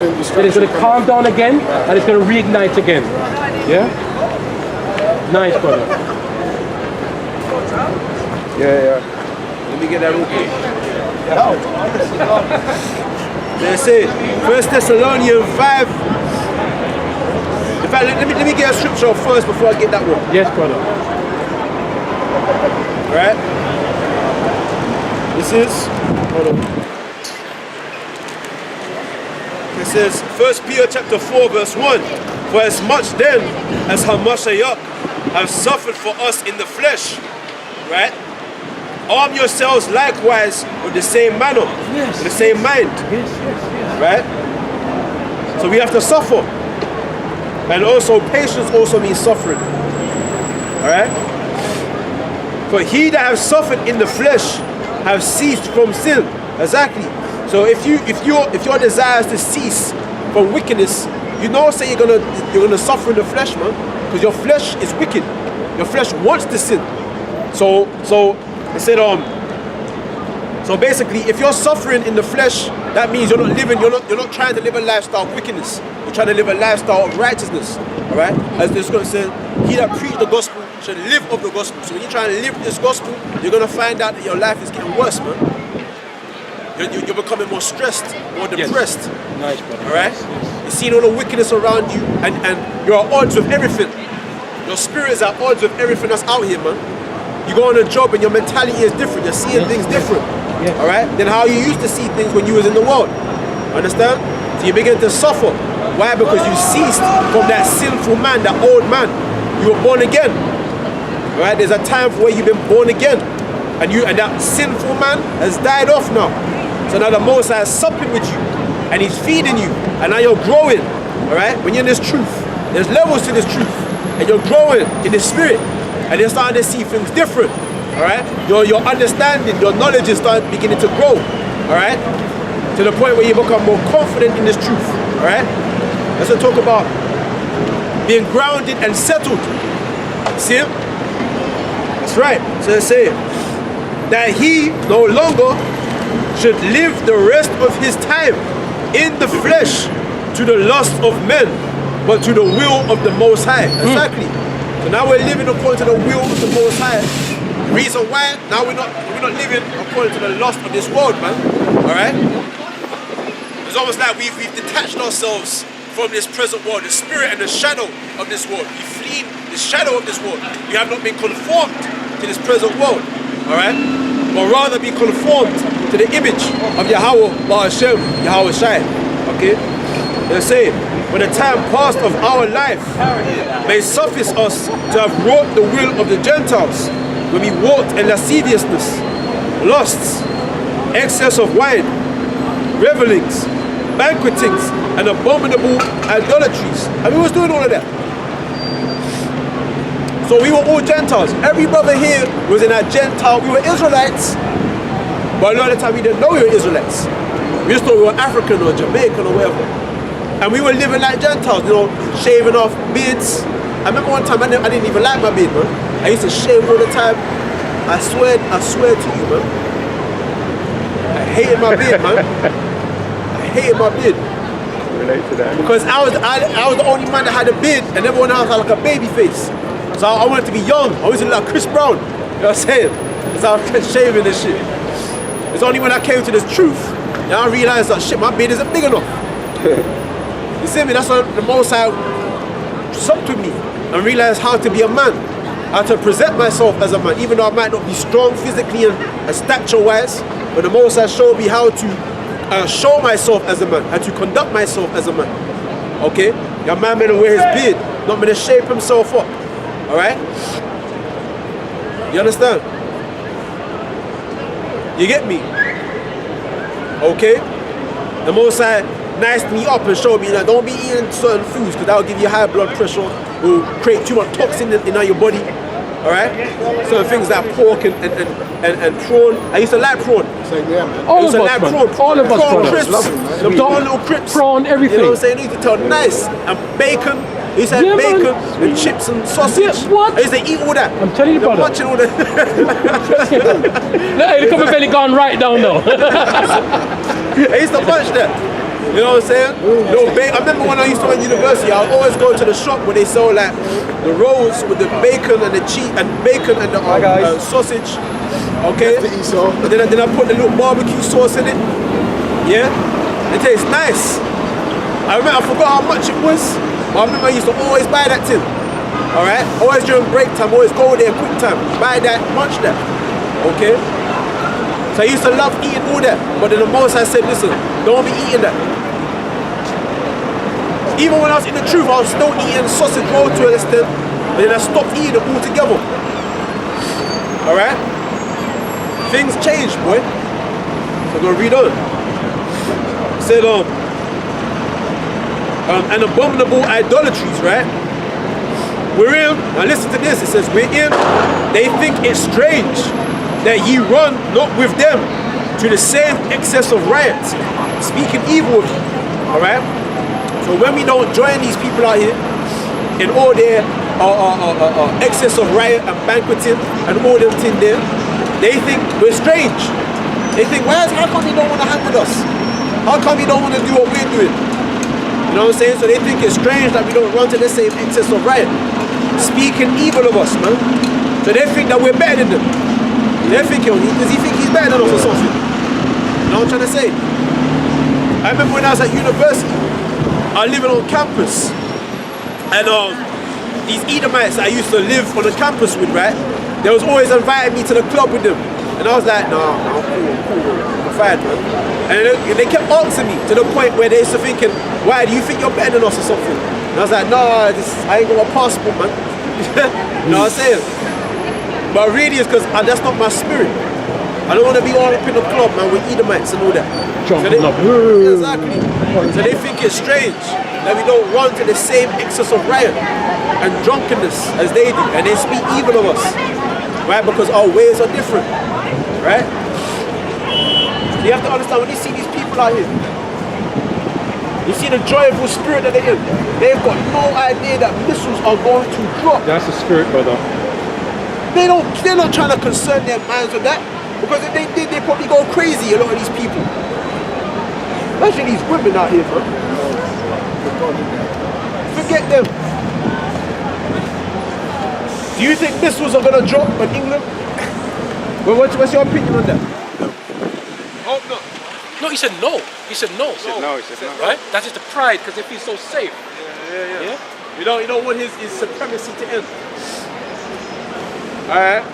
Then it's going to calm down again, and it's going to reignite again. Yeah? Nice, brother. Yeah. Let me get that okay. They say, 1 Thessalonians 5. In fact, let me get a scripture first before I get that one. Yes, brother. Right? This is, hold on. It says, 1 Peter chapter 4 verse 1. For as much then as Hamashiach have suffered for us in the flesh, right? Arm yourselves likewise with the same manner, with the same mind, right? So we have to suffer. And also patience also means suffering, all right? For he that have suffered in the flesh have ceased from sin. Exactly. So if your desire is to cease from wickedness, you know, say you're gonna suffer in the flesh, man, because your flesh is wicked. Your flesh wants to sin. So it said so basically, if you're suffering in the flesh, that means you're not trying to live a lifestyle of wickedness. You're trying to live a lifestyle of righteousness. All right, as this going to say, he that preach the gospel should live of the gospel. So when you're trying to live this gospel, you're gonna find out that your life is getting worse, man. You're becoming more stressed, more depressed. Yes. Nice, brother. All right? You're seeing all the wickedness around you, and you're at odds with everything. Your spirit is at odds with everything that's out here, man. You go on a job and your mentality is different. You're seeing things different. Yes. All right? Than how you used to see things when you was in the world. Understand? So you begin to suffer. Why? Because you ceased from that sinful man, that old man. You were born again. All right? There's a time for where you've been born again, and that sinful man has died off now. So now the Most High is supping with you, and He's feeding you, and now you're growing. All right? When you're in this truth, there's levels to this truth, and you're growing in the spirit, and you're starting to see things different. All right? Your understanding, your knowledge is beginning to grow. All right? To the point where you become more confident in this truth. All right? Let's talk about being grounded and settled. See it? That's right. So they say that he no longer should live the rest of his time in the flesh to the lust of men, but to the will of the Most High. Exactly. So now we're living according to the will of the Most High. The reason why now we're not living according to the lust of this world, man. All right. It's almost like we've detached ourselves from this present world, the spirit and the shadow of this world. We flee the shadow of this world. We have not been conformed to this present world. All right. But rather be conformed to the image of Yahweh Ba'ashem, Yahweh Shai. Okay? They say, when the time past of our life may suffice us to have wrought the will of the Gentiles, when we walked in lasciviousness, lusts, excess of wine, revelings, banquetings, and abominable idolatries. And we was doing all of that. So we were all Gentiles. Every brother here was in a Gentile. We were Israelites. But a lot of the time we didn't know we were Israelites. We just thought we were African or Jamaican or whatever. And we were living like Gentiles, you know, shaving off beards. I remember one time I didn't even like my beard, man. I used to shave all the time. I swear to you, man. I hated my beard, man. I hated my beard. Relate to that. Because I was the only man that had a beard, and everyone else had like a baby face. So I wanted to be young. I wanted to look like Chris Brown. You know what I'm saying? So I was shaving this shit. It's only when I came to this truth, and I realized that shit, my beard isn't big enough. You see me? That's when the Most High supped with me and realized how to be a man, how to present myself as a man, even though I might not be strong physically and stature-wise, but the Most High showed me how to show myself as a man, how to conduct myself as a man. Okay? Your man meant to wear his beard, not meant to shape himself up. All right? You understand? You get me? Okay? The Most High niced me up and showed me that don't be eating certain foods because that will give you high blood pressure, will create too much toxin in your body. All right? Certain things like pork and prawn. I used to like prawn. Yeah, man. All of us, man. All of us, prawn brothers. crisps. The Prawn little crisps. prawn, everything. You know what I'm saying? They used to tell nice. And bacon. He said Yeah, bacon man. and chips and sausage. Yeah, what? I used to eat all that. I'm telling you, brother. Watching all that. Hey, the cover belly gone right down now. I used to munch that. You know what I'm saying? I remember when I used to go to university, I would always go to the shop where they sell like the rolls with the bacon and the cheese and bacon and the sausage. Okay? And then I put the little barbecue sauce in it. Yeah? It tastes nice. I forgot how much it was, but I remember I used to always buy that tin. Alright? Always during break time, always go there quick time, buy that, munch that. Okay? So I used to love eating all that, but then the most I said, listen, don't be eating that. Even when I was in the truth, I was still eating sausage roll to an extent, but then I stopped eating it altogether. Alright? Things change, boy. So I'm gonna read on. It said, and abominable idolatries, right? We're in, now listen to this, it says, we're in, they think it's strange that ye run not with them to the same excess of riots, speaking evil of you, alright? So when we don't join these people out here in all their excess of riot and banqueting and all them things there, they think we're strange. They think, how come you don't want to hang with us? How come you don't want to do what we're doing? You know what I'm saying? So they think it's strange that we don't run to the same excess of riot, speaking evil of us, man. So they think that we're better than them. They're thinking, does he think he's better than us or something? You know what I'm trying to say? I remember when I was at university, I was living on campus, and these Edomites I used to live on the campus with, right? They was always inviting me to the club with them, and I was like, nah, I'm cool, I'm fine, man. And they kept asking me to the point where they used to thinking, why do you think you're better than us or something? And I was like, nah, I ain't got a passport, man. You know what I'm saying? But really it's because that's not my spirit. I don't want to be all up in the club, man, with Edomites and all that. Exactly. So they think it's strange that we don't run to the same excess of riot and drunkenness as they do, and they speak evil of us, right? Because our ways are different, right? So you have to understand, when you see these people out here, you see the joyful spirit that they're in. They've got no idea that missiles are going to drop. That's the spirit, brother. They're not trying to concern their minds with that, because if they did, they'd probably go crazy, a lot of these people. Especially these women out here, bro. Forget them. Do you think missiles are gonna drop in England? Well, what's your opinion on that? Hope not. No, he said no. He said no. He said no. Right? That's just the pride, because they feel so safe. Yeah. You don't want his supremacy to end. Alright.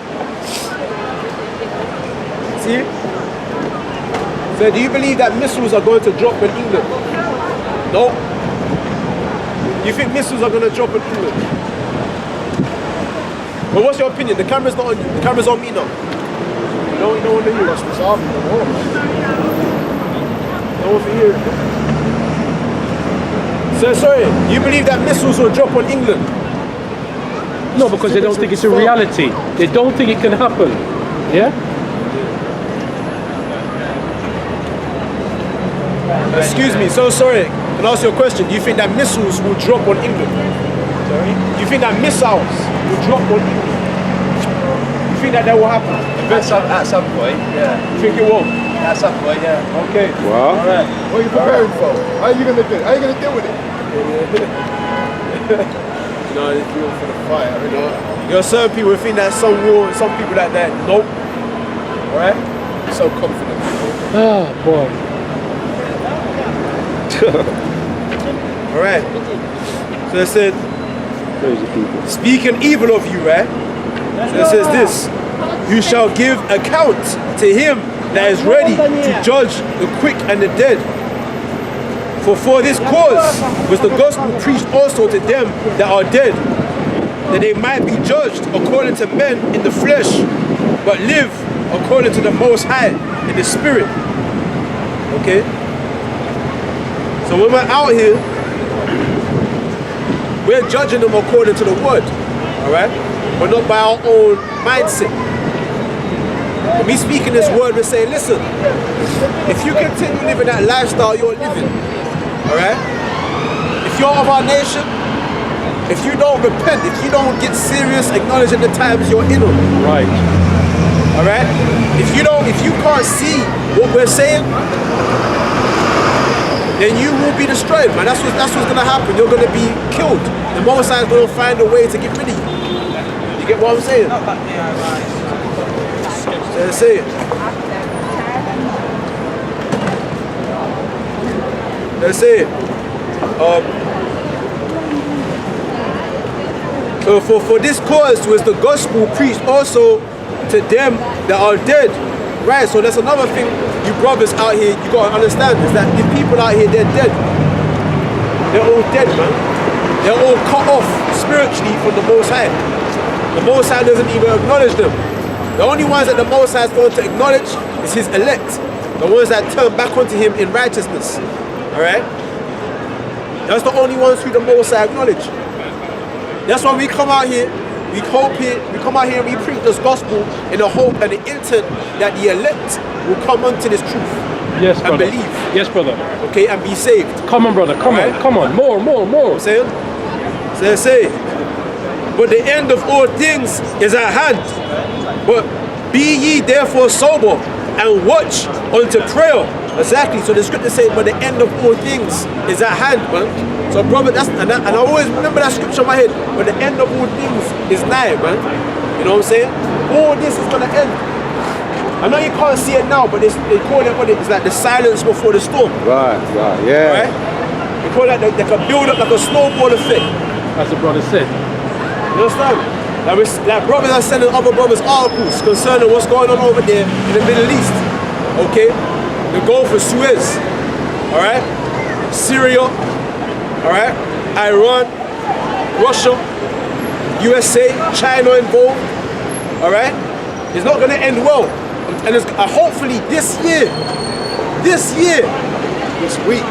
See? So do you believe that missiles are going to drop in England? No. You think missiles are going to drop in England? But what's your opinion? The camera's not on you. The camera's on me now. You don't want to hear us. No one to hear it. So sorry, you believe that missiles will drop on England? No, because they don't think it's a reality. They don't think it can happen. Yeah? Excuse me, so sorry. Can I ask you a question? Do you think that missiles will drop on England? Sorry? Do you think that missiles will drop on England? Do you think that will happen? At some point, yeah. You think it will? At some point, yeah. Okay. Well, Alright. what are you preparing for? How are you gonna do? How are you gonna deal with it? No, it's real for the fight. You know, certain people think that some war, some people like that. Nope. Alright? So confident. Oh, boy. Alright. So it said, Crazy people. speaking evil of you, right? So it says this: you shall give account to him that is ready to judge the quick and the dead. For this cause was the gospel preached also to them that are dead, that they might be judged according to men in the flesh, but live according to the Most High in the Spirit. Okay? So when we're out here, we're judging them according to the word, alright? But not by our own mindset. When we speak in this word, we're saying, listen, if you continue living that lifestyle you're living, alright? If you're of our nation, if you don't repent, if you don't get serious, acknowledging the times you're in them, Right. alright? If you can't see what we're saying, then you will be destroyed, man. That's what's gonna happen. You're gonna be killed. The Most High is gonna find a way to get rid of you. You get what I'm saying? Let's say it. Let's say it. So for this cause was the gospel preached also to them that are dead. Right, so that's another thing you brothers out here, you gotta understand is that if people out here, they're dead. They're all dead, man. They're all cut off spiritually from the Most High. The Most High doesn't even acknowledge them. The only ones that the Most High is going to acknowledge is his elect. The ones that turn back onto him in righteousness. Alright? That's the only ones who the Most High acknowledge. That's why we come out here, we come out here and we preach this gospel in the hope and the intent that the elect will come unto this truth. Yes, and brother. believe. Yes, brother. Okay, and be saved. Come on, brother. Come on. Come on. More. Saying? Say. But the end of all things is at hand. But be ye therefore sober and watch unto prayer. Exactly. So the scripture says, but the end of all things is at hand, man. So brother, and I always remember that scripture in my head. But the end of all things is nigh, man. You know what I'm saying? All this is gonna end. I know you can't see it now, but they call it what it's like the silence before the storm. Right, yeah. Right? They call that they can build up like a snowball effect. As the brother said. You understand? Like brothers are sending other brothers articles concerning what's going on over there in the Middle East. Okay? The Gulf of Suez. Alright? Syria. Alright? Iran. Russia. USA. China involved. Alright? It's not gonna end well. And it's hopefully this year. This week.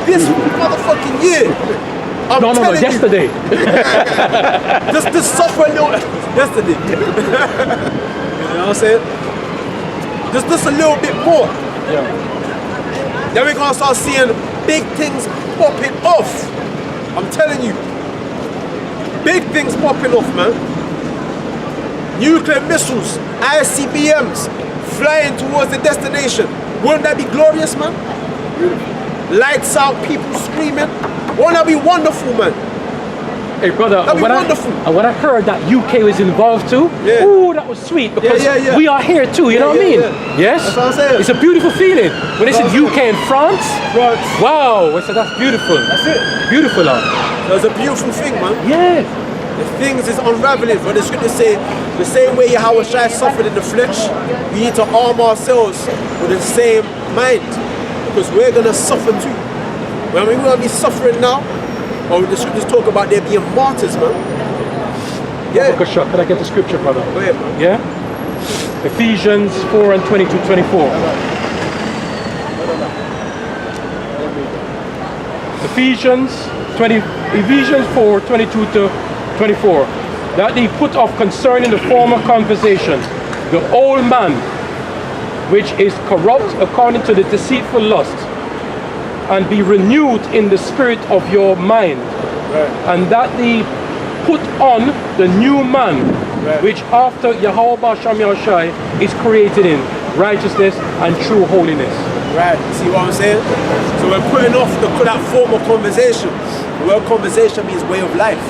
This motherfucking year. No, yesterday. Just suffer a little. Yesterday. You know what I'm saying? Just a little bit more. Yeah. Then we're gonna start seeing big things popping off. I'm telling you. Big things popping off, man. Nuclear missiles, ICBMs, flying towards the destination. Wouldn't that be glorious, man? Lights out, people screaming. Won't that be wonderful, man? Hey, brother, That'd be wonderful. When I heard that UK was involved too, yeah. Ooh, that was sweet because yeah. we are here too, you know what I mean? Yeah. Yes? That's what I'm saying. It's a beautiful feeling. When they said UK and France, wow, I said that's beautiful. That's it. Beautiful, huh? That's a beautiful thing, man. Yeah. The things is unraveling, but the scripture say the same way Yahweh Shai suffered in the flesh, we need to arm ourselves with the same mind, because we're gonna suffer too. Well, I mean, we're gonna be suffering now, or the scriptures talk about there being martyrs, man. Yeah. Can I get the scripture, brother? Go ahead, man. Yeah. Ephesians 4 and 22-24. Ephesians 4, 22-24. That they put off concerning the former conversation, the old man, which is corrupt according to the deceitful lust, and be renewed in the spirit of your mind, and that they put on the new man, which after Yahweh Basham Yahushai is created in righteousness and true holiness. Right, see what I'm saying? So we're putting off that form of conversation. The word conversation means way of life.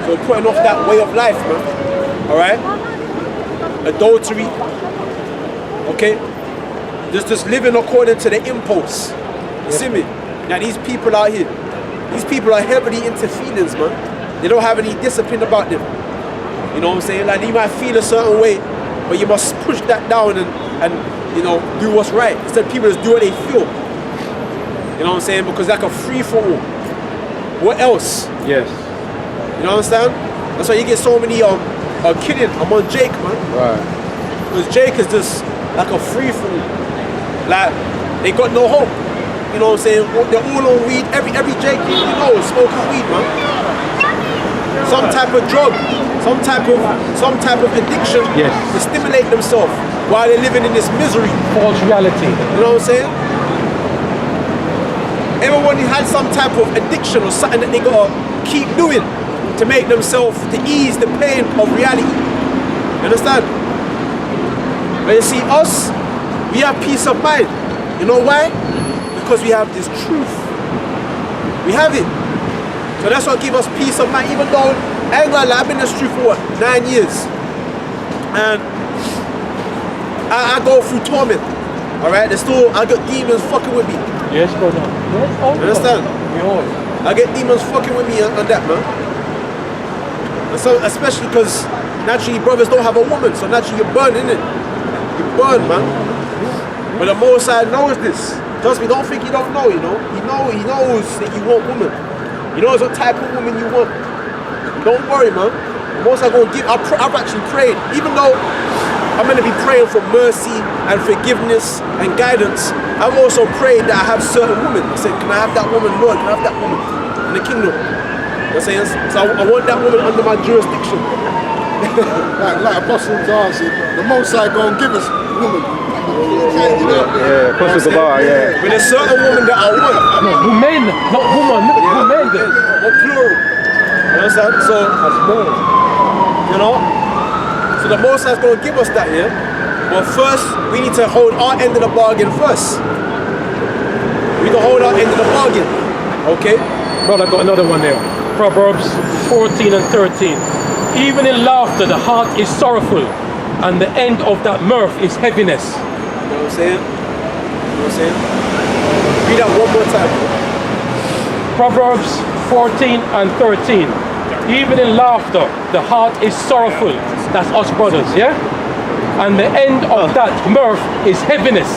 So we're putting off that way of life, man. Alright? Adultery. Okay? Just living according to the impulse. You see me? Now these people out here, these people are heavily into feelings, man. They don't have any discipline about them. You know what I'm saying? Like you might feel a certain way, but you must push that down and you know, do what's right. Instead people just do what they feel. You know what I'm saying? Because like a free for all. What else? Yes. You know what I'm saying? That's why you get so many killing among Jake, man. Right. Because Jake is just like a free for all. Like they got no hope. You know what I'm saying? They're all on weed. Every Jake you know is smoking weed, man. Some type of drug, some type of addiction to stimulate themselves while they're living in this misery. False reality. You know what I'm saying? Everyone had some type of addiction or something that they gotta keep doing to make themselves, to ease the pain of reality. You understand? But you see, us, we have peace of mind. You know why? because we have this truth. We have it. So that's what gives us peace of mind. Even though, I ain't gonna lie, I've been in the street for what, 9 years. And I go through torment. Alright, I got demons fucking with me. Yes, brother. Yes, all You understand? We all. I get demons fucking with me on that, man. And so, especially because naturally brothers don't have a woman, so naturally you're burned, innit? You're burned, man. But the Most High knows this. Trust me, don't think he don't know, you know? He knows that you want woman. He knows what type of woman you want. Don't worry, man. The Most High gonna give. I've actually prayed, even though I'm gonna be praying for mercy and forgiveness and guidance. I've also prayed that I have certain women. I said, can I have that woman, Lord? Can I have that woman in the kingdom? You know what I'm saying? So I want that woman under my jurisdiction. Like Apostle John said, the Most High gonna give us women. Yeah, Apostle Gabar, yeah. But there's certain women that I want. No, women, not woman. Women. Or plural. You understand? So, you know? So the Most High's gonna give us that, yeah? But first, we need to hold our end of the bargain first. We need to hold our end of the bargain. Okay? Brother, I got another one there. Proverbs 14 and 13. Even in laughter, the heart is sorrowful, and the end of that mirth is heaviness. You know what I'm saying? You know what I'm saying? Read that one more time. Proverbs 14 and 13. Even in laughter, the heart is sorrowful. That's us brothers, yeah? And the end of that mirth is heaviness.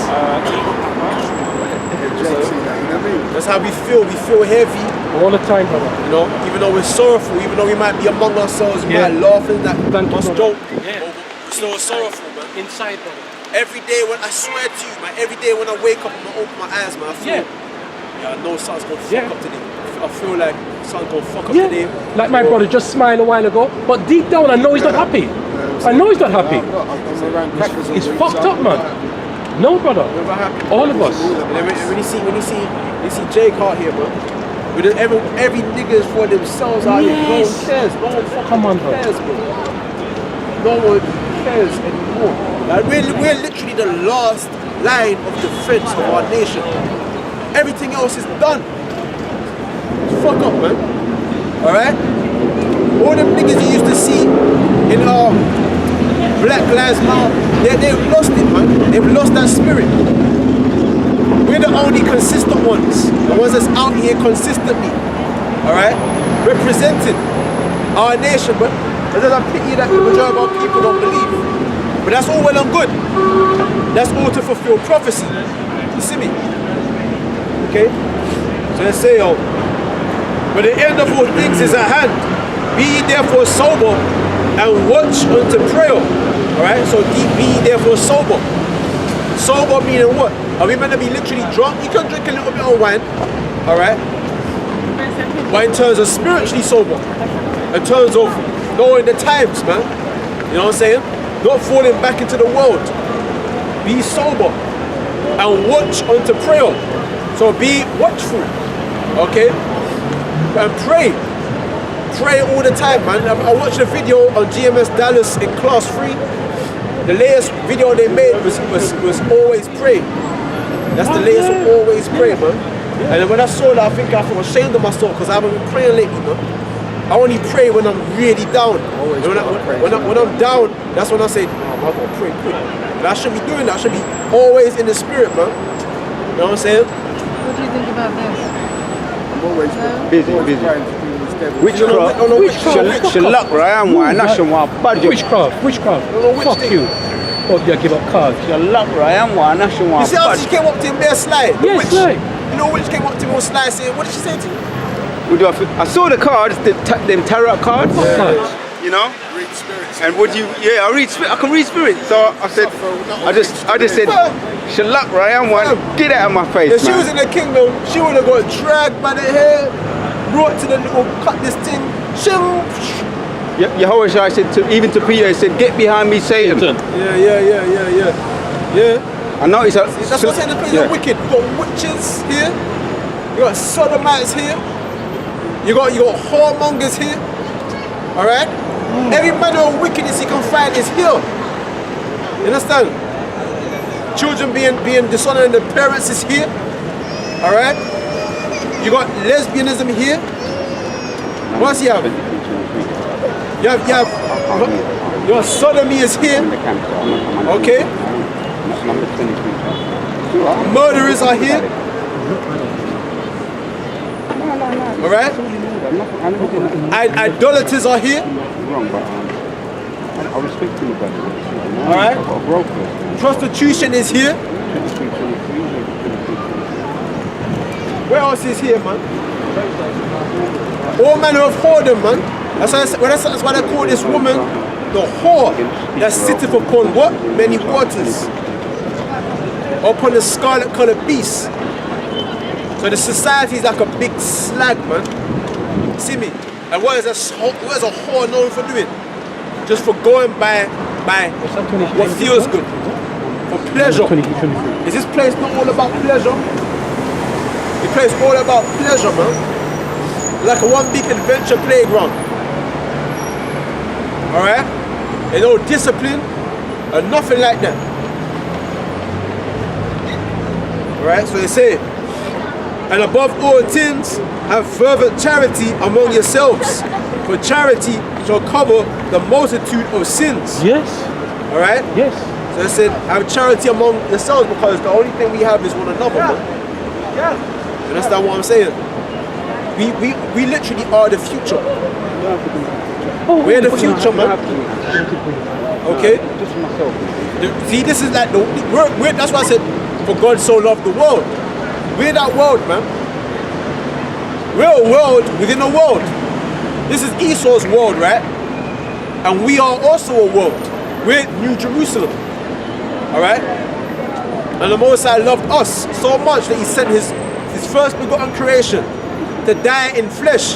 That's how we feel. We feel heavy. All the time, brother. You know, even though we're sorrowful, even though we might be among ourselves, we might laugh and that must joke. Yeah. We're still sorrowful, man. Inside, brother. Every day when I swear to you, man, every day when I wake up and I open my eyes, man, I feel, I know something's gonna fuck up today. I feel like something's gonna fuck up today. Like my brother just smiled a while ago, but deep down I know he's not happy. I know he's not happy. It's fucked up, man. No, brother. Never happy. All of us. And then when you see Jake out here, bro. But every nigga is for themselves out here. No one cares. No one fucking cares, bro. No one cares anymore. Like we're literally the last line of defense of our nation. Everything else is done. Fuck up, man. Alright? All them niggas you used to see in Black Lives Matter, they've lost it, man. They've lost that spirit. We're the only consistent ones. The ones that's out here consistently. Alright? Representing our nation, but there's a pity that the majority of our people don't believe. But that's all well and good. That's all to fulfill prophecy. You see me? Okay? So let's say, but the end of all things is at hand. Be ye therefore sober and watch unto prayer. Alright? So be ye therefore sober. Sober meaning what? Are we meant to be literally drunk? You can drink a little bit of wine. Alright? But in terms of spiritually sober. In terms of knowing the times, man. You know what I'm saying? Not falling back into the world. Be sober and watch unto prayer. So be watchful, okay? And pray. Pray all the time, man. I watched a video on GMS Dallas in class 3. The latest video they made was always pray. That's the latest of always pray, man. And when I saw that, I feel ashamed of myself because I haven't been praying lately, man. I only pray when I'm really down. When I'm down, that's when I say, I'm gonna pray quick. And I should be doing that. I should be always in the spirit, man. You know what I'm saying? What do you think about this? I'm always Busy. Witchcraft. Shalak, Ryan, why not? Witchcraft. Fuck you. Hope you give up cards. Shalak, Ryan, why not? You see how she came up to him there, Sly? The Yes, witch. Sly. You know, witch came up to him on Sly saying, what did she say to you? I saw the cards, them tarot cards, Cards. you know. read spirits. And would you? Yeah, I read spirit. I can read spirit. So I said, I just said, Shalak, Ryan, get out of my face, If she man. was in the kingdom, she would have got dragged by the hair, brought to the little cut this thing. Yehoshua said even to Peter, he said, get behind me, Satan. Yeah. I noticed that. That's what I'm saying. The place are wicked. You got witches here. You got sodomites here. You got whoremongers here. All right. Every manner of wickedness you can find is here. You understand? Children being dishonoring their parents is here. All right. You got lesbianism here. What else you have? Your sodomy is here. Okay. Murderers are here. All right. Idolaters are here. All right. Prostitution is here. Where else is here, man? All manner of whoredom, man. That's why they call this woman the whore that sitteth upon what? Many waters. Upon the scarlet colored beast. So the society is like a big slag, man. See me? And what is a whore known for doing? Just for going by what feels good. For pleasure. Is this place not all about pleasure? This place all about pleasure, man. Like a one big adventure playground. Alright? There's no discipline or nothing like that. Alright, so they say, and above all things, have fervent charity among yourselves, for charity shall cover the multitude of sins. Yes. Alright? Yes. So they said, have charity among yourselves, because the only thing we have is one another, man. Yeah. You understand what I'm saying? We literally are the future. We're the future, man. Okay? See, this is like that's why I said, for God so loved the world. We're that world, man. We're a world within a world. This is Esau's world, right? And we are also a world. We're New Jerusalem. Alright? And the Most High loved us so much that he sent his first begotten creation to die in flesh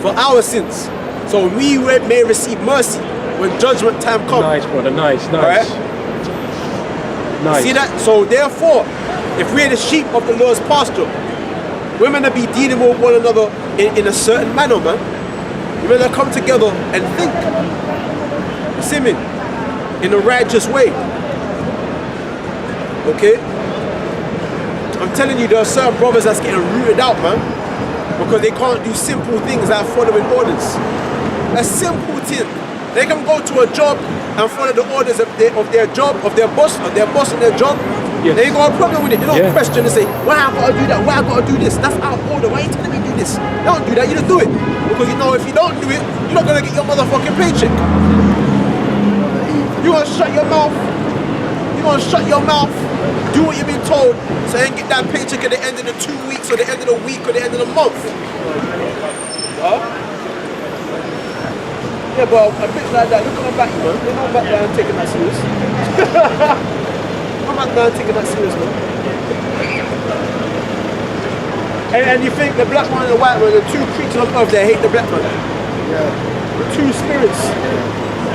for our sins. So we may receive mercy when judgment time comes. Nice, brother. Nice. Alright? Nice. See that? So therefore, if we're the sheep of the Lord's pasture, we're meant to be dealing with one another in a certain manner, man. We're meant to come together and think. You see me? In a righteous way. Okay? I'm telling you, there are certain brothers that's getting rooted out, man. Because they can't do simple things like following orders. A simple thing. They can go to a job and follow the orders of their job, of their boss and their job. Yes. They ain't got a problem with it. They don't question and say, why I gotta do that? Why I gotta do this? That's out of order. Why are you telling me to do this? Don't do that, you just do it. Because you know if you don't do it, you're not gonna get your motherfucking paycheck. You gonna shut your mouth. You gonna shut your mouth, do what you've been told, so you ain't get that paycheck at the end of the 2 weeks or the end of the week or the end of the month. Huh? Yeah, but a bitch like that, look at my back, man. They're not back there and taking that serious. I'm back there and taking that serious, man. And you think the black man and the white man, the two creatures on earth, they hate the black man. Yeah. The two spirits.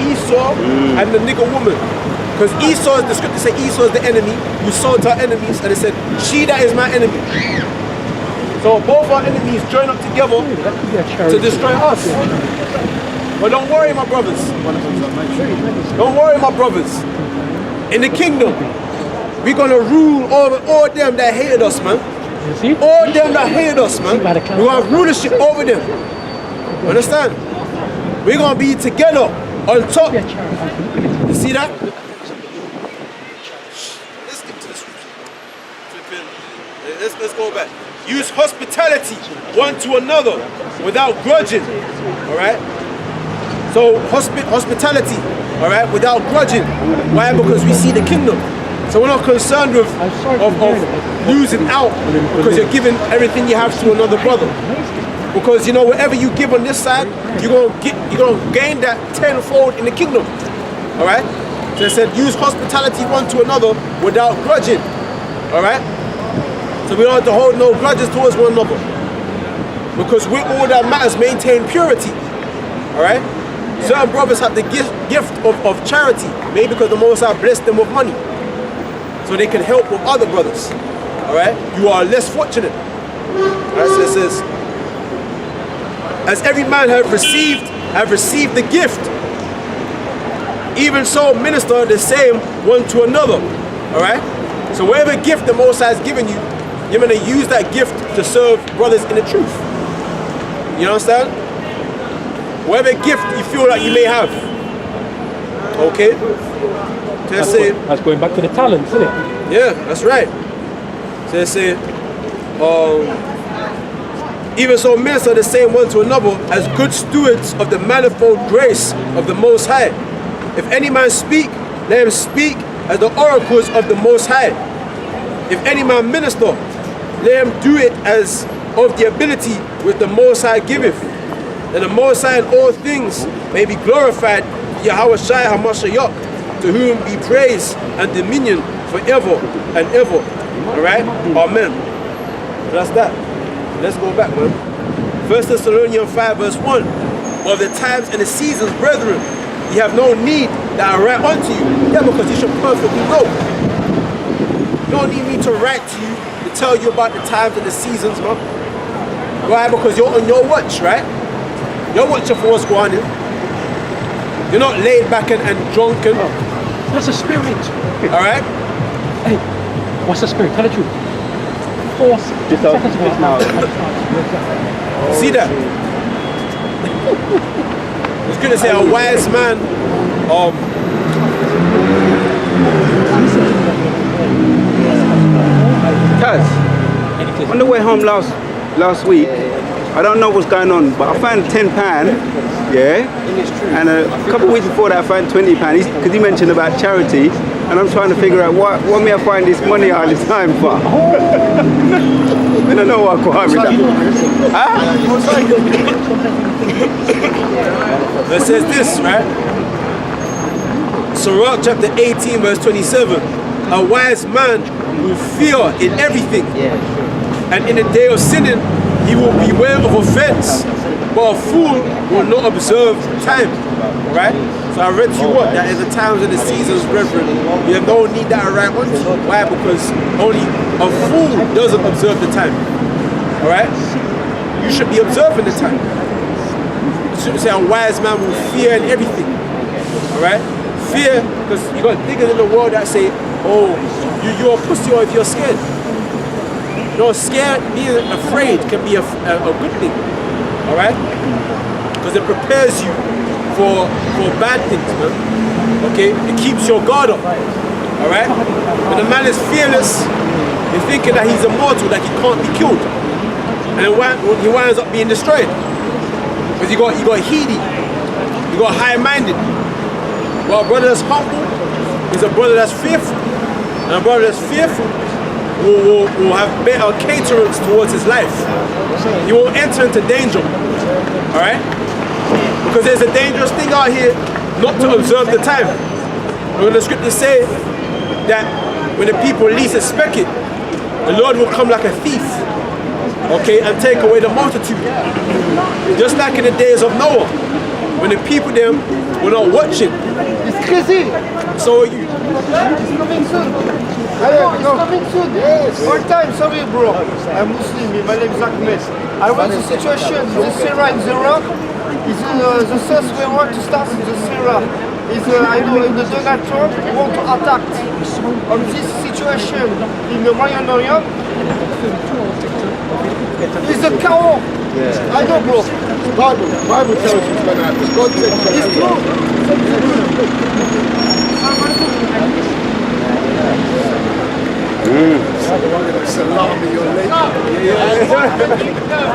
Esau and the nigger woman. Because Esau, the scripture says Esau is the enemy, you sold to our enemies, and it said, she that is my enemy. So both our enemies join up together to destroy us. But don't worry, my brothers. Don't worry, my brothers. In the kingdom, we're going to rule over all them that hated us, man. All them that hated us, man. We're going to have rulership over them. Understand? We're going to be together on top. You see that? Let's get to this. Let's go back. Use hospitality one to another without grudging. Alright? So hospitality, alright, without grudging. Why? Because we see the kingdom. So we're not concerned with of losing out because you're giving everything you have to another brother. Because you know whatever you give on this side, you're gonna gain that tenfold in the kingdom. Alright? So it said use hospitality one to another without grudging. Alright? So we don't have to hold no grudges towards one another. Because with all that matters, maintain purity. Alright? Certain brothers have the gift of charity, maybe because the Most High blessed them with money. So they can help with other brothers. Alright? You are less fortunate. Alright, so it says, as every man have received the gift, even so minister the same one to another. Alright? So whatever gift the Most High has given you, you're going to use that gift to serve brothers in the truth. You understand? Whatever gift you feel like you may have. Okay? So let's say, That's going back to the talents, isn't it? yeah, that's right. So let's say, even so minister the same one to another as good stewards of the manifold grace of the Most High. If any man speak, let him speak as the oracles of the Most High. If any man minister, let him do it as of the ability which the Most High giveth. And the Most High in all things may be glorified, Yahweh Shai HaMashiach, to whom be praise and dominion forever and ever. Alright? Amen. That's that. Let's go back, man. 1 Thessalonians 5 verse 1. Of the times and the seasons, brethren, ye have no need that I write unto you. Yeah, because you should perfectly know. You don't need me to write to you to tell you about the times and the seasons, man. Why? Because you're on your watch, right? You're watching for what's going on. You're not laid back and drunken. That's a spirit. Alright? Hey, what's the spirit? Tell the truth. 4 seconds ago now. See that? I was gonna say a wise man. Taz, on the way home last week, I don't know what's going on, but I found £10, yeah, and a couple of weeks before that I found £20, because he mentioned about charity, and I'm trying to figure out what may I find this money all the time for. I don't know what I'm doing. It says this, right? Sirach chapter 18 verse 27. A wise man will fear in everything, and in the day of sinning he will beware of offense, but a fool will not observe time. Right? So I read to you what? That is the times and the seasons, brethren. You have no need that I write on to. Why? Because only a fool doesn't observe the time. Alright? You should be observing the time. You should say a wise man will fear in everything. Alright? Fear, because you got niggas in the world that say, oh, you're a pussy or if you're scared. No, scared, being afraid can be a good thing. Alright? Because it prepares you for bad things, man. Okay? It keeps your guard up. Alright? When a man is fearless, he's thinking that he's immortal, that he can't be killed. And he winds up being destroyed. Because you got heedy, you got high-minded. Well, a brother that's humble is a brother that's fearful. And a brother that's fearful will have better caterance towards his life. He won't enter into danger. Alright? Because there's a dangerous thing out here not to observe the time. When the scriptures say that when the people least expect it, the Lord will come like a thief, okay, and take away the multitude. Just like in the days of Noah, when the people them were not watching. It's crazy. So are you. It's coming soon. It's coming soon. Yes. All time, sorry bro. I'm Muslim, my name is Ahmed. I want the situation, the Syria in the rock. Is the source we want to start in the Syria. Is I know in the Donald Trump want to attack on this situation in the Moyen-Orient. It's a cow. Yeah. I know, bro. Bible tells you it's going to happen. God said it's true. Salami, your leg.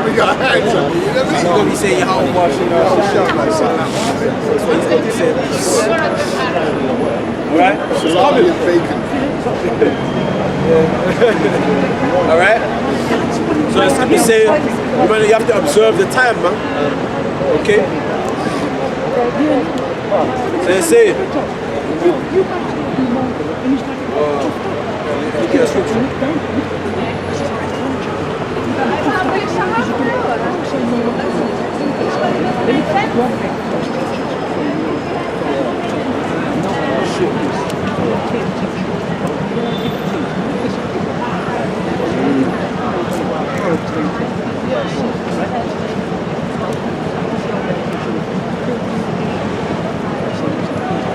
We got hands on you. He's going to be saying, how much? Alright? Salami and bacon. Alright? So it's going to be saying, you have to observe the time, man. Okay? So they say,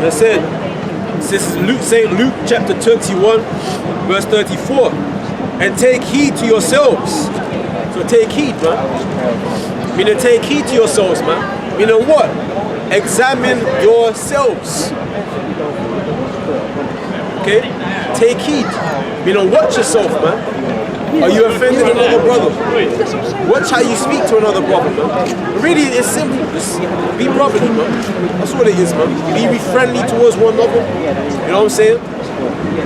that's it. This is St. Luke chapter 21, verse 34. and take heed to yourselves. So take heed, man. Meaning take heed to yourselves, man. Meaning what? Examine yourselves. Okay? Take heed. Meaning watch yourself, man. Are you offending another brother? Watch how you speak to another brother, man. Really, it's simple. Just be brotherly, man. That's what it is, man. Be friendly towards one another. You know what I'm saying?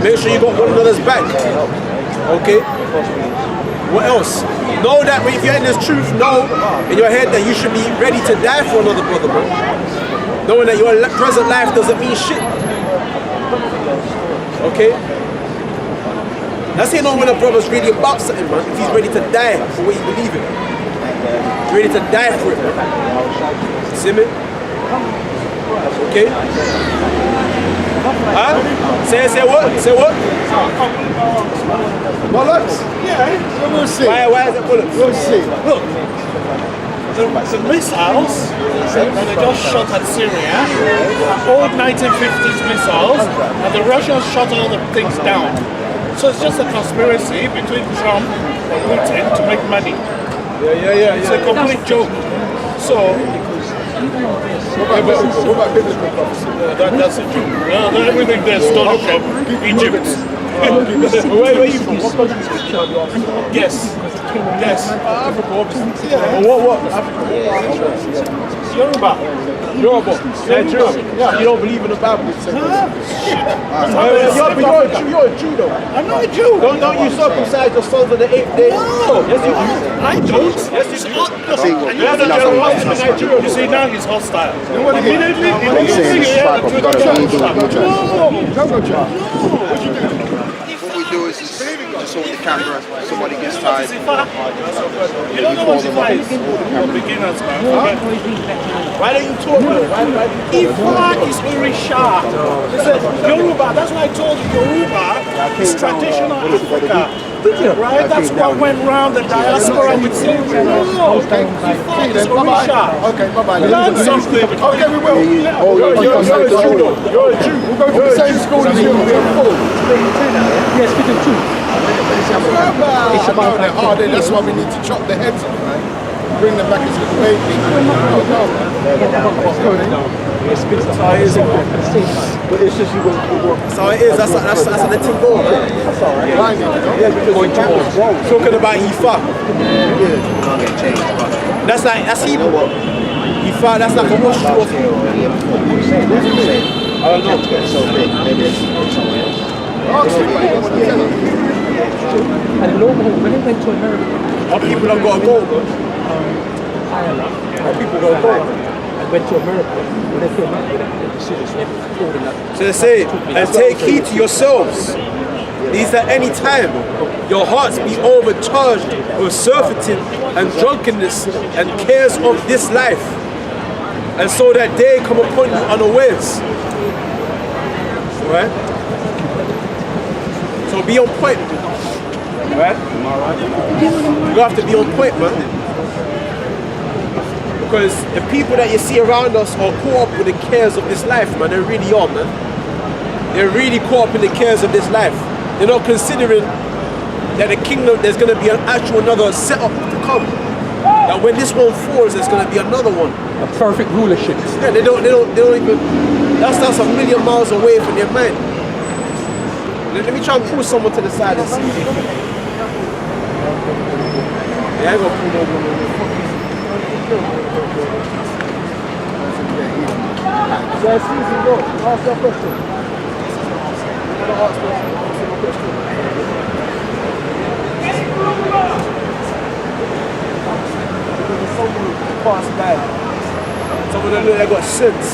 Make sure you got one another's back. Okay? What else? Know that if you're in this truth, know in your head that you should be ready to die for another brother, man. Knowing that your present life doesn't mean shit. Okay? That's saying when a brother's really about something, man. If he's ready to die for what he believes in. He's ready to die for it, man. See me? Okay? Huh? Say what? Say what? Bollocks? Yeah, so we'll see. Why is it bullets? We'll see. Look, the missiles that they just shot at Syria are old 1950s missiles, and the Russians shot all the things down. So it's just a conspiracy between Trump and Putin to make money. Yeah. It's a complete joke. So, What about biblical prophecy? that's a joke. Well, everything there's stolen from Egypt. Where are you from? What country? Yes. Africa, obviously. Yeah. What? Yoruba. Yoruba. Nigeria. Yeah. You don't believe in the Bible? Shit. You're a Jew though. I'm not a Jew. Don't you circumcise your sons on the 8th day? No. Yes, you do. I don't. Yes, you do. You see, now he's hostile. Immediately, he makes saying you is hear fuck the up, you truth. gotta leave the What we do is just hold the camera. Somebody gets tired. You don't know what Ifa is? Beginners, man. Why don't you talk about it? Ifa is Orisha. It's a Yoruba. That's why I told you Yoruba is traditional Africa. Right? That's what went around the diaspora with slavery. No, Ifa is Orisha. Okay, bye-bye. Learn something. Okay, we will. Oh, you're a Jew. You're a Jew. We'll go to the same school as you. Yes, we do too. It's about they're hard. That's why we need to chop the heads off, right? Bring them back as little baby. But it's just you go to work. That's how it is. That's how the thing goes. That's all right. Yeah, because going talking about Ifa. That's Hebrew. Ifa, that's like a wash to us. I don't know. So big. Maybe it's somewhere else. And when they went to America, Our people have got to go, bro. Our people got to go. I went to America. When they came back with the decisions, they told them that. So they say, and take heed to yourselves, lest at any time your hearts be overcharged with surfeiting and drunkenness and cares of this life, and so that day come upon you unawares. Right? So be on point. Right? You have to be on point, man. Because the people that you see around us are caught up with the cares of this life, man. They really are, man. They're really caught up in the cares of this life. They're not considering that the kingdom, there's going to be another setup to come. That when this one falls, there's going to be another one. A perfect rulership. Yeah, they don't even, that's a million miles away from their mind. Let me try and pull someone to the side and see. Yeah, I ain't gonna pull no one. So I see you go. Ask that question. Pass by. Some of them look like they got sense.